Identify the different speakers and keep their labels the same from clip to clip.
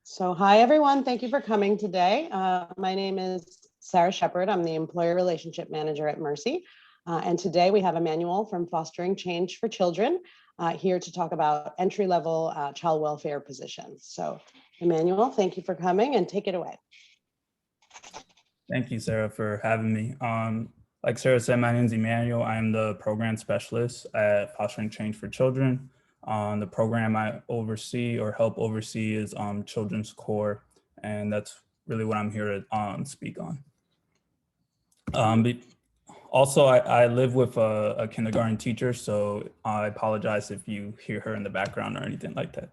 Speaker 1: So hi, everyone. Thank you for coming today. My name is Sarah Shepard. I'm the Employer Relationship Manager at Mercy. And today we have Emmanuel from Fostering Change for Children here to talk about entry-level child welfare positions. So Emmanuel, thank you for coming and take it away.
Speaker 2: Thank you, Sarah, for having me. Like Sarah said, my name is Emmanuel. I'm the program specialist at Fostering Change for Children. The program I oversee or help oversee is Children's Core, and that's really what I'm here to speak on. Also, I live with a kindergarten teacher, so I apologize if you hear her in the background or anything like that.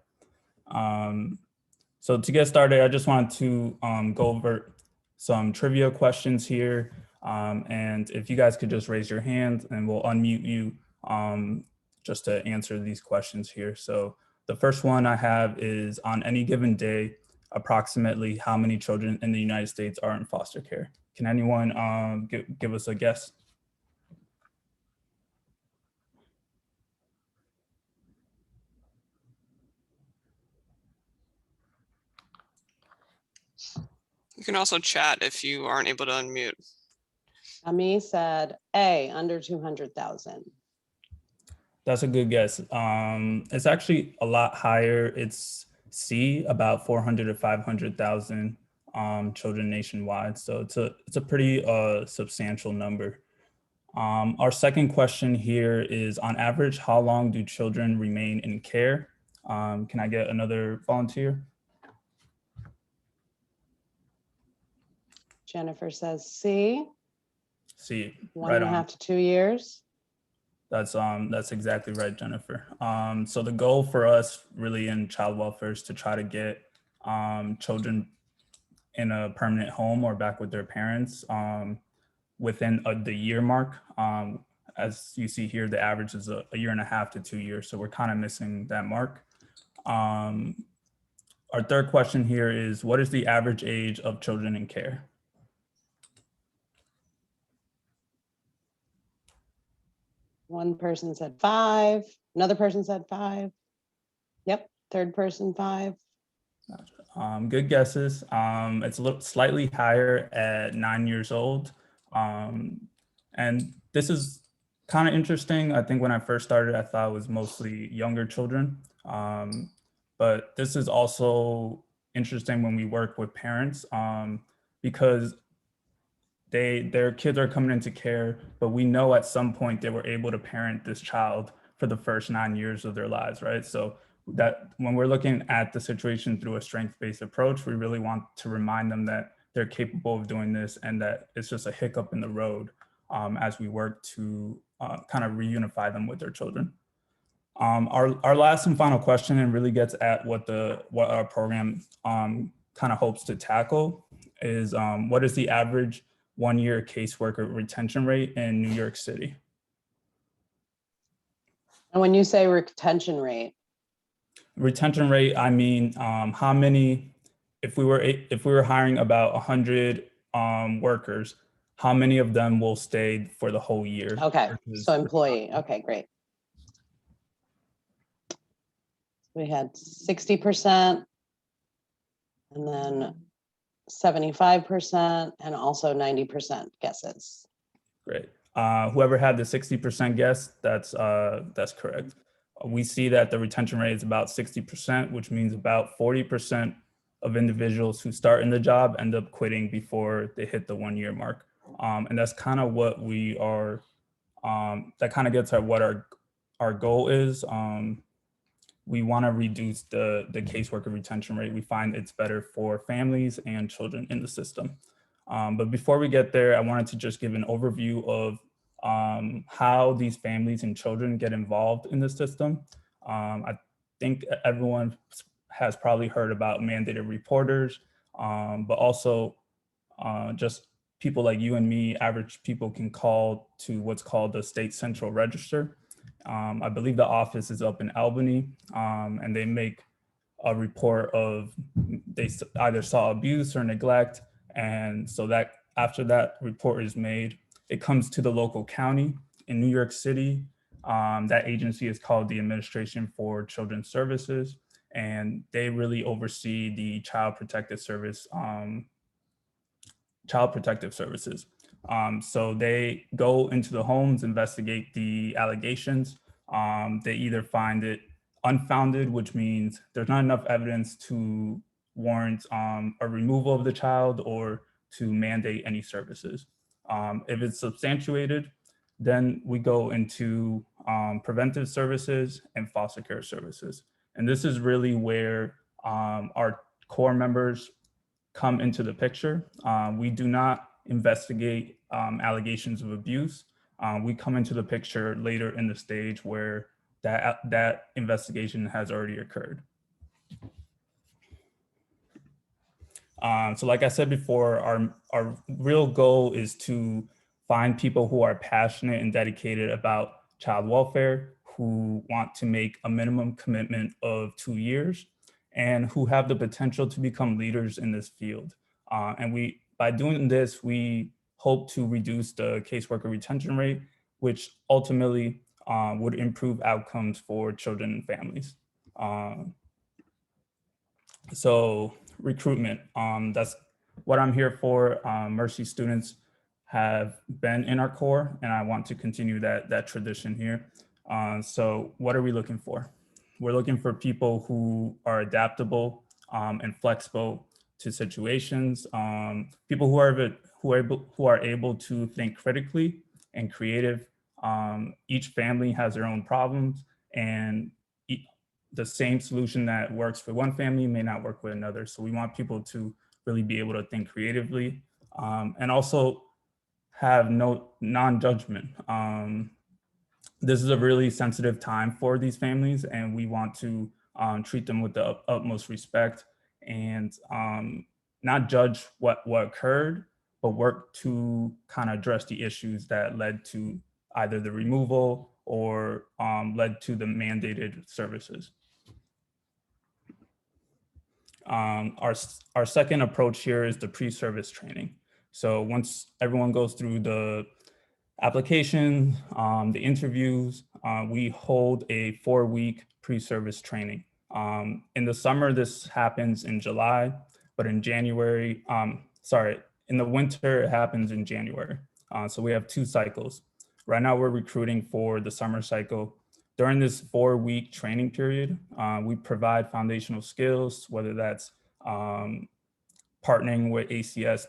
Speaker 2: So to get started, I just wanted to go over some trivia questions here. And if you guys could just raise your hand and we'll unmute you just to answer these questions here. So the first one I have is, on any given day, approximately how many children in the United States are in foster care? Can anyone give us a guess?
Speaker 3: You can also chat if you aren't able to unmute.
Speaker 1: Ami said A, under 200,000.
Speaker 2: That's a good guess. It's actually a lot higher. It's C, about 400 to 500,000 children nationwide. So it's a pretty substantial number. Our second question here is, on average, how long do children remain in care? Can I get another volunteer?
Speaker 1: Jennifer says C.
Speaker 2: C.
Speaker 1: 1.5 to 2 years.
Speaker 2: That's exactly right, Jennifer. So the goal for us really in child welfare is to try to get children in a permanent home or back with their parents within the year mark. As you see here, the average is a 1.5 to 2 years. So we're kind of missing that mark. Our third question here is, what is the average age of children in care?
Speaker 1: One person said 5. Another person said 5. Yep. Third person 5.
Speaker 2: Good guesses. It's a little slightly higher at 9 years old. And this is kind of interesting. I think when I first started, I thought it was mostly younger children. But this is also interesting when we work with parents because their kids are coming into care, but we know at some point they were able to parent this child for the first 9 years of their lives, right? So that when we're looking at the situation through a strength-based approach, we really want to remind them that they're capable of doing this and that it's just a hiccup in the road as we work to kind of reunify them with their children. Our last and final question, and really gets at what our program kind of hopes to tackle, is what is the average one-year caseworker retention rate in New York City?
Speaker 1: And when you say retention rate?
Speaker 2: Retention rate, I mean, how many, if we were hiring about 100 workers, how many of them will stay for the whole year?
Speaker 1: Okay, so employee. Okay, great. We had 60% and then 75% and also 90% guesses.
Speaker 2: Great. Whoever had the 60% guess, that's correct. We see that the retention rate is about 60%, which means about 40% of individuals who start in the job end up quitting before they hit the 1 year mark. And that's kind of what we are, that kind of gets at what our goal is. We want to reduce the caseworker retention rate. We find it's better for families and children in the system. But before we get there, I wanted to just give an overview of how these families and children get involved in the system. I think everyone has probably heard about mandated reporters, but also just people like you and me, average people, can call to what's called the State Central Register. I believe the office is up in Albany, and they make a report of they either saw abuse or neglect. And so that after that report is made, it comes to the local county. In New York City, that agency is called the Administration for Children's Services. and they really oversee the child protective services. So they go into the homes, investigate the allegations. They either find it unfounded, which means there's not enough evidence to warrant a removal of the child or to mandate any services. If it's substantiated, then we go into preventive services and foster care services. And this is really where our core members come into the picture. We do not investigate allegations of abuse. We come into the picture later in the stage where that investigation has already occurred. So like I said before, our real goal is to find people who are passionate and dedicated about child welfare, who want to make a minimum commitment of 2 years, and who have the potential to become leaders in this field. And by doing this, we hope to reduce the caseworker retention rate, which ultimately would improve outcomes for children and families. So recruitment, that's what I'm here for. Mercy students have been in our core, and I want to continue that tradition here. So what are we looking for? We're looking for people who are adaptable and flexible to situations, people who are able to think critically and creative. Each family has their own problems, and the same solution that works for one family may not work with another. So we want people to really be able to think creatively, and also have no non-judgment. This is a really sensitive time for these families, and we want to treat them with the utmost respect and not judge what occurred, but work to kind of address the issues that led to either the removal or led to the mandated services. Our second approach here is the pre-service training. So once everyone goes through the application, the interviews, we hold a 4-week pre-service training. In the summer, this happens in July, but in January, in the winter, it happens in January. So we have 2 cycles. Right now, we're recruiting for the summer cycle. During this 4-week training period, we provide foundational skills, whether that's partnering with ACS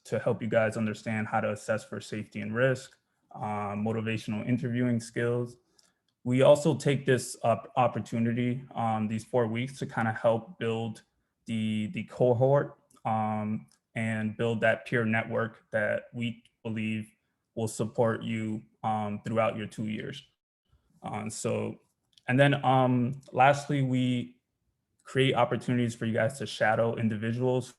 Speaker 2: to help you guys understand how to assess for safety and risk, motivational interviewing skills. We also take this opportunity, these 4 weeks, to kind of help build the cohort and build that peer network that we believe will support you throughout your 2 years. And then lastly, we create opportunities for you guys to shadow individuals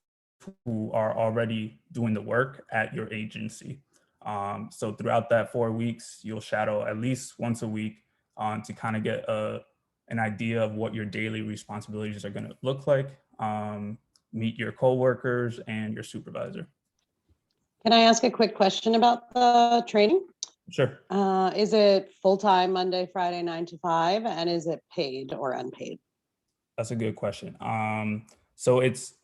Speaker 2: who are already doing the work at your agency. So throughout that 4 weeks, you'll shadow at least once a week to kind of get an idea of what your daily responsibilities are going to look like, meet your coworkers and your supervisor.
Speaker 1: Can I ask a quick question about the training?
Speaker 2: Sure.
Speaker 1: Is it full-time Monday, Friday, 9 to 5, and is it paid or unpaid?
Speaker 2: That's a good question. So it's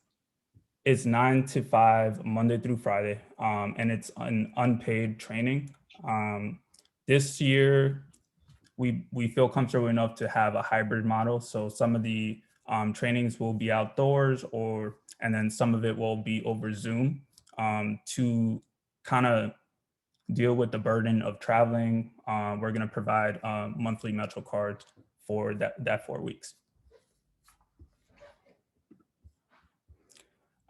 Speaker 2: 9 to 5 Monday through Friday, and it's an unpaid training. This year, we feel comfortable enough to have a hybrid model. So some of the trainings will be outdoors, and then some of it will be over Zoom to kind of deal with the burden of traveling. We're going to provide monthly Metro cards for that 4 weeks.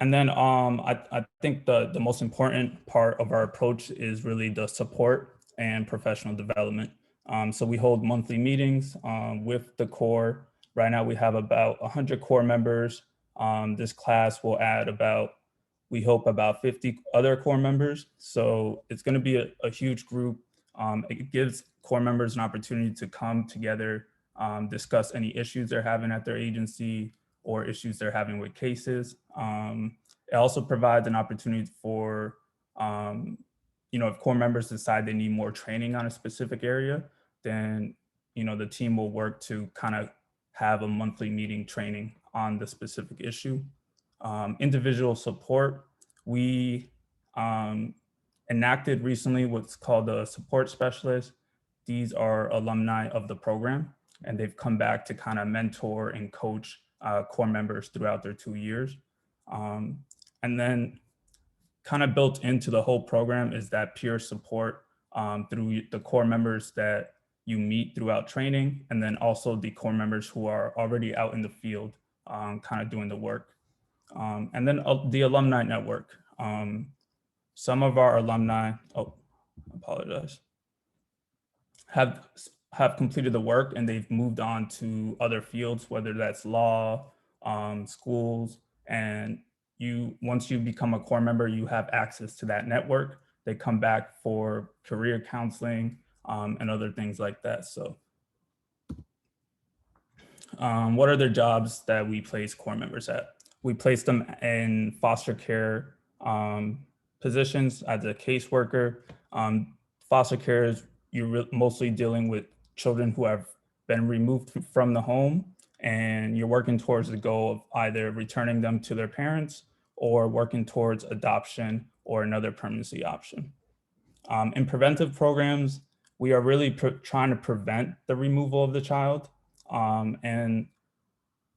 Speaker 2: And then I think the most important part of our approach is really the support and professional development. So we hold monthly meetings with the core. Right now we have about 100 core members. This class will add we hope about 50 other core members. So it's going to be a huge group. It gives core members an opportunity to come together, discuss any issues they're having at their agency or issues they're having with cases. It also provides an opportunity for, if core members decide they need more training on a specific area, then, the team will work to kind of have a monthly meeting training on the specific issue. Individual support, we enacted recently what's called a support specialist. These are alumni of the program, and they've come back to kind of mentor and coach core members throughout their 2 years. And then kind of built into the whole program is that peer support through the core members that you meet throughout training, and then also the core members who are already out in the field kind of doing the work. And then the alumni network. Some of our alumni, apologize, have completed the work and they've moved on to other fields, whether that's law, schools, and once you become a core member, you have access to that network. They come back for career counseling and other things like that. So what are their jobs that we place core members at? We place them in foster care positions as a caseworker. Foster care is you're mostly dealing with children who have been removed from the home, and you're working towards the goal of either returning them to their parents or working towards adoption or another permanency option. In preventive programs, we are really trying to prevent the removal of the child, and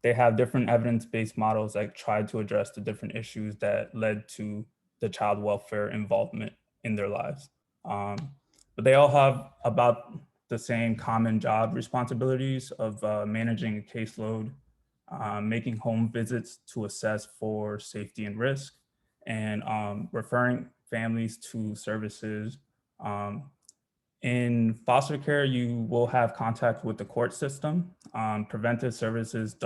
Speaker 2: they have different evidence-based models that try to address the different issues that led to the child welfare involvement in their lives. But they all have about the same common job responsibilities of managing a caseload, making home visits to assess for safety and risk, and referring families to services. In foster care, you will have contact with the court system. Preventive services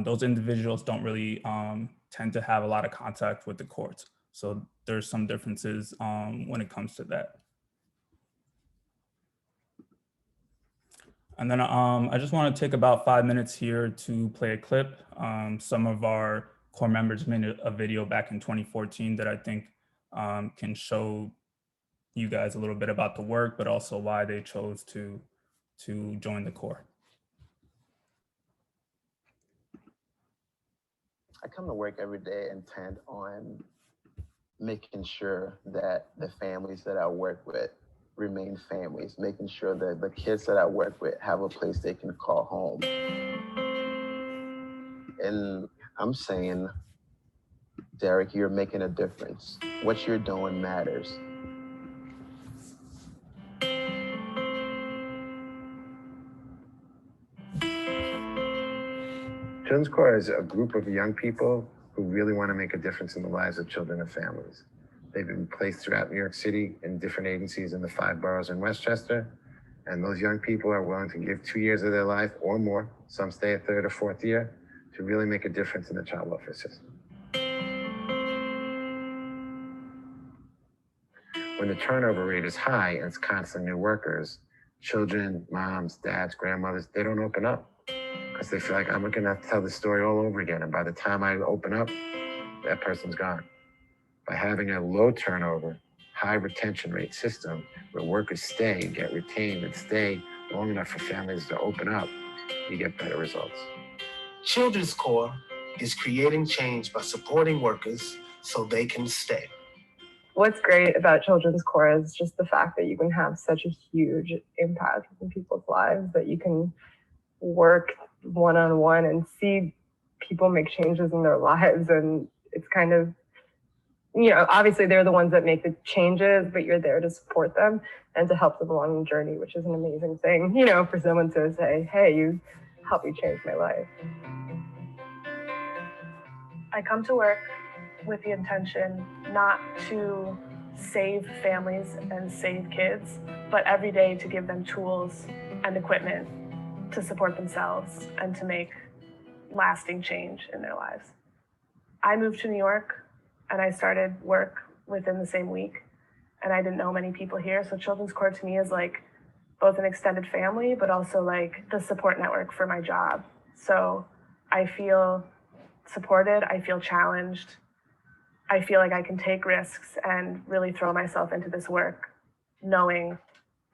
Speaker 2: those individuals don't really tend to have a lot of contact with the courts. So there's some differences when it comes to that. And then I just want to take about 5 minutes here to play a clip. Some of our core members made a video back in 2014 that I think can show you guys a little bit about the work, but also why they chose to join the Corps.
Speaker 4: I come to work every day intent on making sure that the families that I work with remain families, making sure that the kids that I work with have a place they can call home. And I'm saying, Derek, you're making a difference. What you're doing matters.
Speaker 5: Children's Corps is a group of young people who really want to make a difference in the lives of children and families. They've been placed throughout New York City in different agencies in the 5 boroughs in Westchester. And those young people are willing to give 2 years of their life or more, some stay a 3rd or 4th year, to really make a difference in the child welfare system. When the turnover rate is high and it's constant new workers, children, moms, dads, grandmothers, they don't open up because they feel like I'm going to have to tell the story all over again. And by the time I open up, that person's gone. By having a low turnover, high retention rate system where workers stay, get retained, and stay long enough for families to open up, you get better results.
Speaker 6: Children's Corps is creating change by supporting workers so they can stay.
Speaker 7: What's great about Children's Corps is just the fact that you can have such a huge impact in people's lives, that you can work one-on-one and see people make changes in their lives. And it's kind of, you know, obviously they're the ones that make the changes, but you're there to support them and to help them along the journey, which is an amazing thing, you know, for someone to say, hey, you helped me change my life.
Speaker 8: I come to work with the intention not to save families and save kids, but every day to give them tools and equipment to support themselves and to make lasting change in their lives. I moved to New York and I started work within the same week, and I didn't know many people here. So Children's Corps to me is like both an extended family, but also like the support network for my job. So I feel supported, I feel challenged, I feel like I can take risks and really throw myself into this work, knowing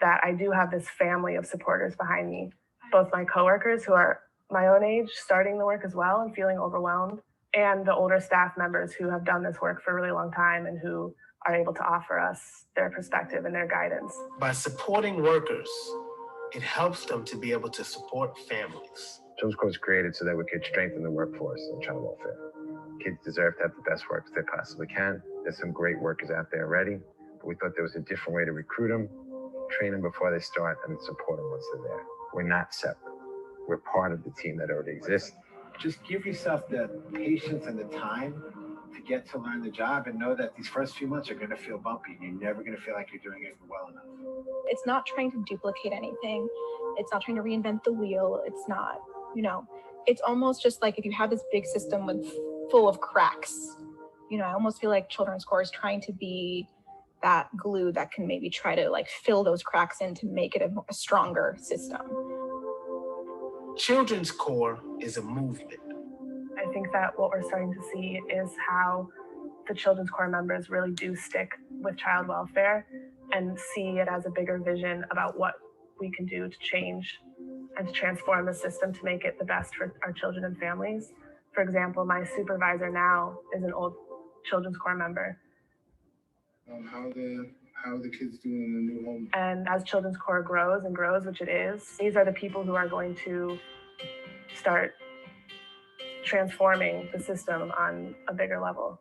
Speaker 8: that I do have this family of supporters behind me both my coworkers who are my own age starting the work as well and feeling overwhelmed, and the older staff members who have done this work for a really long time and who are able to offer us their perspective and their guidance.
Speaker 6: By supporting workers, it helps them to be able to support families.
Speaker 5: Children's Corps was created so that we could strengthen the workforce in child welfare. Kids deserve to have the best workers they possibly can. There's some great workers out there already, but we thought there was a different way to recruit them, train them before they start, and support them once they're there. We're not separate. We're part of the team that already exists.
Speaker 9: Just give yourself the patience and the time to get to learn the job, and know that these first few months are going to feel bumpy. You're never going to feel like you're doing it well enough.
Speaker 10: It's not trying to duplicate anything. It's not trying to reinvent the wheel. It's not, it's almost just like if you have this big system full of cracks, I almost feel like Children's Corps is trying to be that glue that can maybe try to fill those cracks in to make it a stronger system.
Speaker 6: Children's Corps is a movement.
Speaker 8: I think that what we're starting to see is how the Children's Corps members really do stick with child welfare and see it as a bigger vision about what we can do to change and to transform the system to make it the best for our children and families. For example, my supervisor now is an old Children's Corps member.
Speaker 9: How are the kids doing in the new home?
Speaker 8: And as Children's Corps grows and grows, which it is, these are the people who are going to start transforming the system on a bigger level.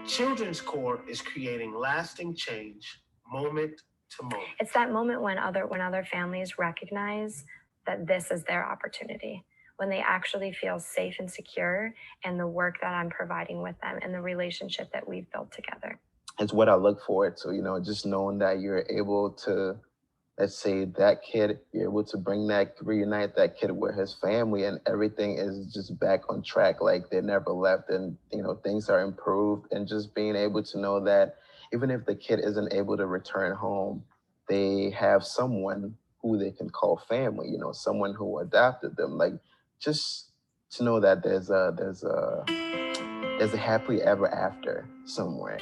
Speaker 6: Children's Corps is creating lasting change moment to moment.
Speaker 11: It's that moment when other families recognize that this is their opportunity, when they actually feel safe and secure in the work that I'm providing with them and the relationship that we've built together.
Speaker 4: It's what I look forward to, just knowing that you're able to, let's say that kid, you're able to reunite that kid with his family, and everything is just back on track, like they never left, and things are improved, and just being able to know that even if the kid isn't able to return home, they have someone who they can call family, someone who adopted them, just to know that there's a happily ever after somewhere.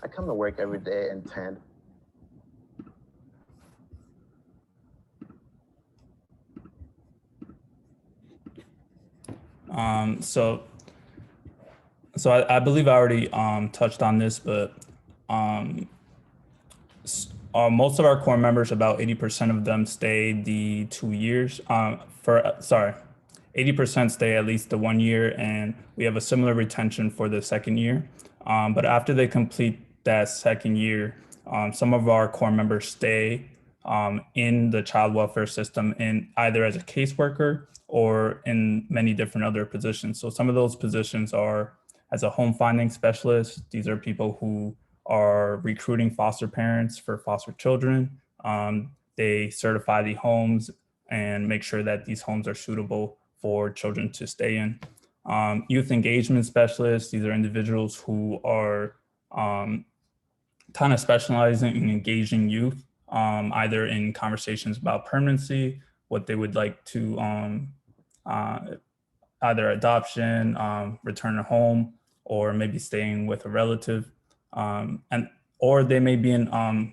Speaker 4: I come to work every day intent.
Speaker 2: So I believe I already touched on this, but most of our core members, about 80% of them stay the 2 years. 80% stay at least the 1 year, and we have a similar retention for the second year. But after they complete that second year, some of our core members stay in the child welfare system in either as a caseworker or in many different other positions. So some of those positions are as a home finding specialist. These are people who are recruiting foster parents for foster children. They certify the homes and make sure that these homes are suitable for children to stay in. Youth engagement specialists, these are individuals who are kind of specializing in engaging youth, either in conversations about permanency, what they would like to either adoption, return to home, or maybe staying with a relative, or they may be in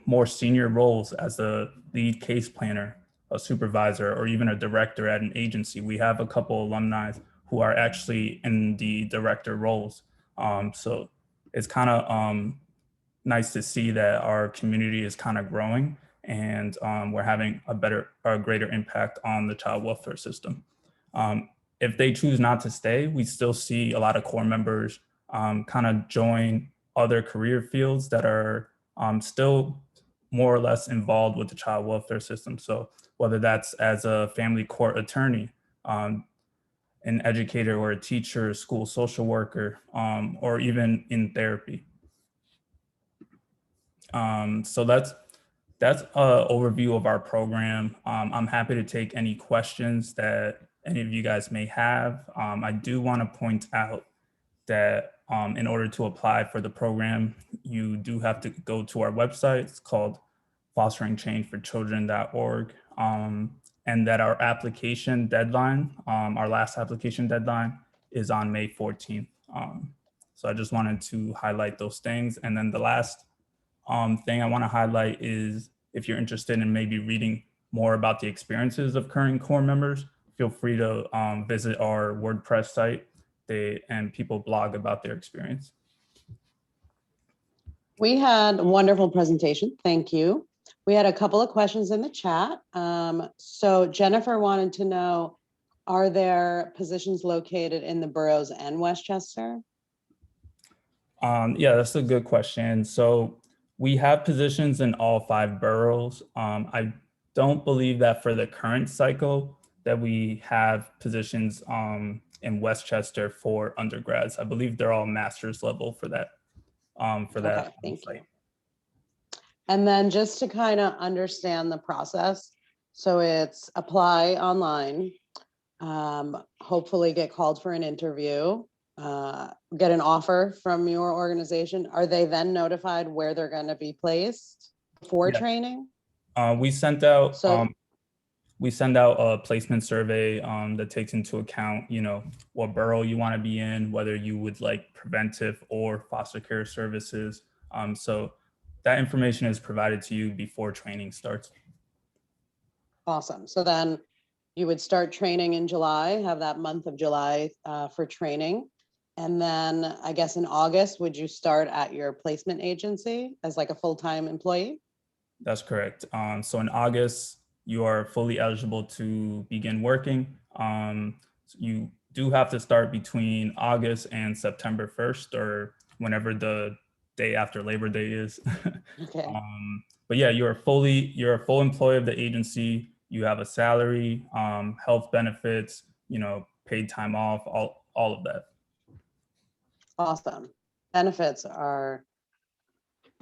Speaker 2: more senior roles as a lead case planner, a supervisor, or even a director at an agency. We have a couple alumni who are actually in the director roles. So it's kind of nice to see that our community is kind of growing, and we're having a greater impact on the child welfare system. If they choose not to stay, we still see a lot of core members kind of join other career fields that are still more or less involved with the child welfare system. So whether that's as a family court attorney, an educator or a teacher, school social worker, or even in therapy. So that's an overview of our program. I'm happy to take any questions that any of you guys may have. I do want to point out that in order to apply for the program, you do have to go to our website. It's called fosteringchangeforchildren.org. And and that our application deadline, our last application deadline is on May 14th. So I just wanted to highlight those things. And then the last thing I want to highlight is if you're interested in maybe reading more about the experiences of current core members, feel free to visit our WordPress site. And people blog about their experience.
Speaker 1: We had a wonderful presentation. Thank you. We had a couple of questions in the chat. So Jennifer wanted to know, are there positions located in the boroughs and Westchester?
Speaker 2: Yeah, that's a good question. So we have positions in all 5 boroughs. I don't believe that for the current cycle that we have positions in Westchester for undergrads. I believe they're all master's level for that.
Speaker 1: Okay, thank you. And then just to kind of understand the process, so it's apply online, hopefully get called for an interview, get an offer from your organization. Are they then notified where they're going to be placed for training?
Speaker 2: We sent out a placement survey that takes into account, what borough you want to be in, whether you would like preventive or foster care services. So that information is provided to you before training starts.
Speaker 1: Awesome. So then you would start training in July, have that month of July for training. And then I guess in August, would you start at your placement agency as like a full-time employee?
Speaker 2: That's correct. So in August, you are fully eligible to begin working. You do have to start between August and September 1st or whenever the day after Labor Day is.
Speaker 1: Okay.
Speaker 2: But yeah, you're a full employee of the agency. You have a salary, health benefits, paid time off, all of that.
Speaker 1: Awesome. Benefits are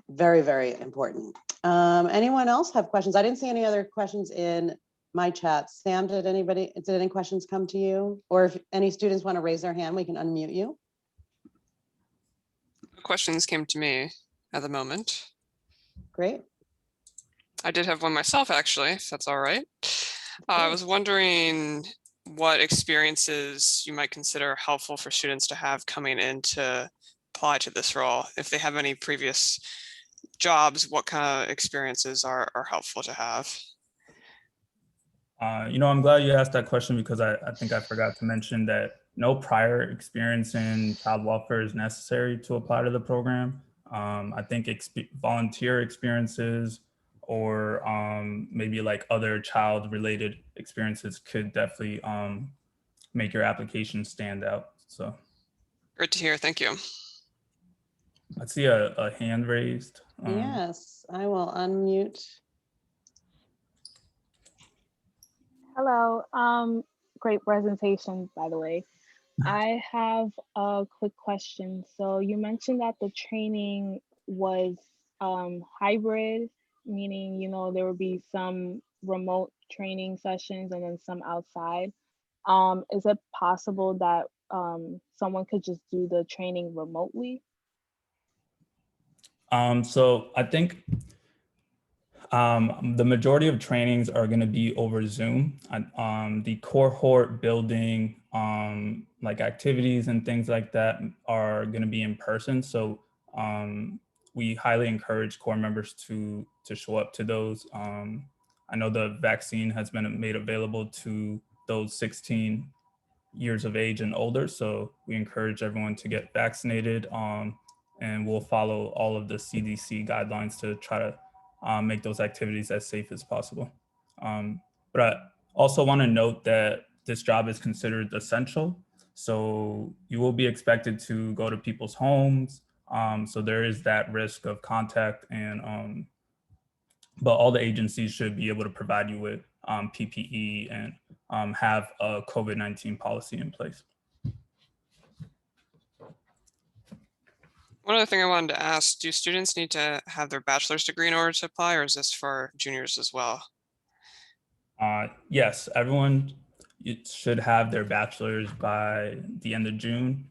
Speaker 1: very, very important. Anyone else have questions? I didn't see any other questions in my chat. Sam, did any questions come to you? Or if any students want to raise their hand, we can unmute you.
Speaker 3: Questions came to me at the moment.
Speaker 1: Great.
Speaker 3: I did have one myself, actually, if that's all right. I was wondering what experiences you might consider helpful for students to have coming in to apply to this role. If they have any previous jobs, what kind of experiences are helpful to have?
Speaker 2: I'm glad you asked that question because I think I forgot to mention that no prior experience in child welfare is necessary to apply to the program. I think volunteer experiences or maybe like other child-related experiences could definitely make your application stand out. So
Speaker 3: great to hear. Thank you.
Speaker 2: I see a hand raised.
Speaker 1: Yes, I will unmute.
Speaker 12: Hello. Great presentation, by the way. I have a quick question. So you mentioned that the training was hybrid, meaning, there would be some remote training sessions and then some outside. Is it possible that someone could just do the training remotely?
Speaker 2: So I think the majority of trainings are going to be over Zoom. The cohort building, like activities and things like that are going to be in person. So we highly encourage core members to show up to those. I know the vaccine has been made available to those 16 years of age and older. So we encourage everyone to get vaccinated, and we'll follow all of the CDC guidelines to try to make those activities as safe as possible. But I also want to note that this job is considered essential. So you will be expected to go to people's homes. So there is that risk of contact, and but all the agencies should be able to provide you with PPE and have a COVID-19 policy in place.
Speaker 3: One other thing I wanted to ask, do students need to have their bachelor's degree in order to apply, or is this for juniors as well?
Speaker 2: Yes, everyone should have their bachelor's by the end of June.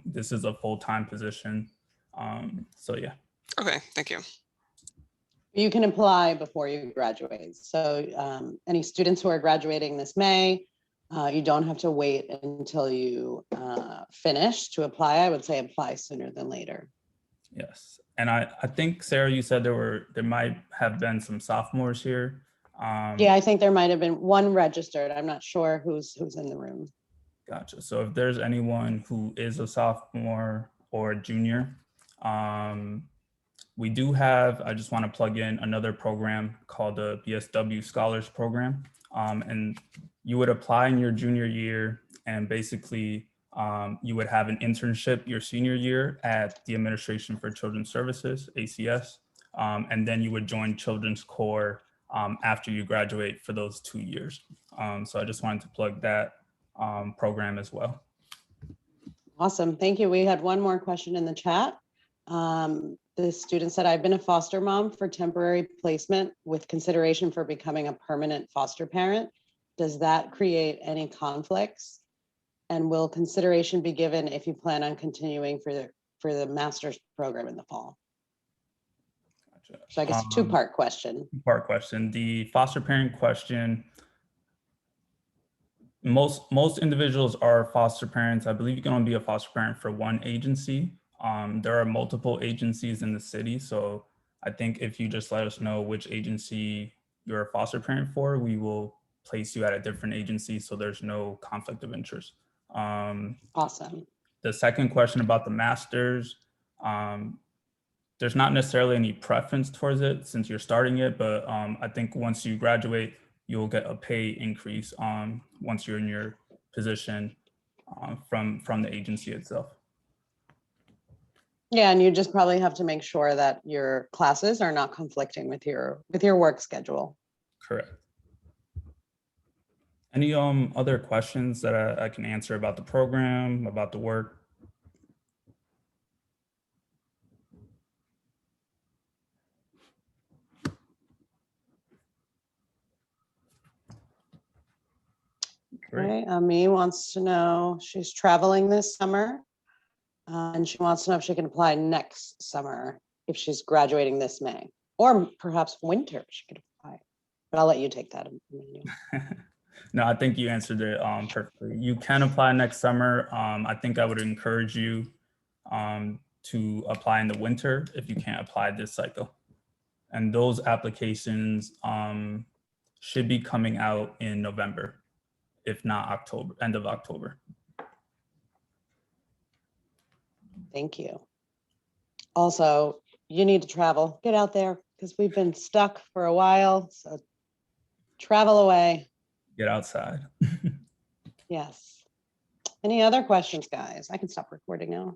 Speaker 2: This is a full-time position. So yeah.
Speaker 3: Okay, thank you.
Speaker 1: You can apply before you graduate. So any students who are graduating this May, you don't have to wait until you finish to apply. I would say apply sooner than later.
Speaker 2: Yes, and I think, Sarah, you said there might have been some sophomores here.
Speaker 1: Yeah, I think there might have been one registered. I'm not sure who's in the room.
Speaker 2: Gotcha. So if there's anyone who is a sophomore or a junior, we do have, I just want to plug in another program called the BSW Scholars Program. And you would apply in your junior year, and basically you would have an internship your senior year at the Administration for Children's Services, ACS. And then you would join Children's Corps after you graduate for those 2 years. So I just wanted to plug that program as well.
Speaker 1: Awesome, thank you. We had one more question in the chat. The student said, I've been a foster mom for temporary placement with consideration for becoming a permanent foster parent. Does that create any conflicts? And will consideration be given if you plan on continuing for the master's program in the fall?
Speaker 2: Gotcha.
Speaker 1: So I guess a two-part question.
Speaker 2: Two-part question. The foster parent question, most individuals are foster parents. I believe you can only be a foster parent for one agency. There are multiple agencies in the city. So I think if you just let us know which agency you're a foster parent for, we will place you at a different agency so there's no conflict of interest.
Speaker 1: Awesome.
Speaker 2: The second question about the master's, there's not necessarily any preference towards it since you're starting it, but I think once you graduate, you'll get a pay increase once you're in your position from the agency itself.
Speaker 1: Yeah, and you just probably have to make sure that your classes are not conflicting with your work schedule.
Speaker 2: Correct. Any other questions that I can answer about the program, about the work?
Speaker 1: Great. Okay, Ami wants to know, she's traveling this summer, and she wants to know if she can apply next summer if she's graduating this May, or perhaps winter she could apply. But I'll let you take that, Emmanuel.
Speaker 2: No, I think you answered it perfectly. You can apply next summer. I think I would encourage you to apply in the winter if you can't apply this cycle. And those applications should be coming out in November, if not October, end of October.
Speaker 1: Thank you. Also, you need to travel. Get out there because we've been stuck for a while. So travel away.
Speaker 2: Get outside.
Speaker 1: Yes. Any other questions, guys? I can stop recording now.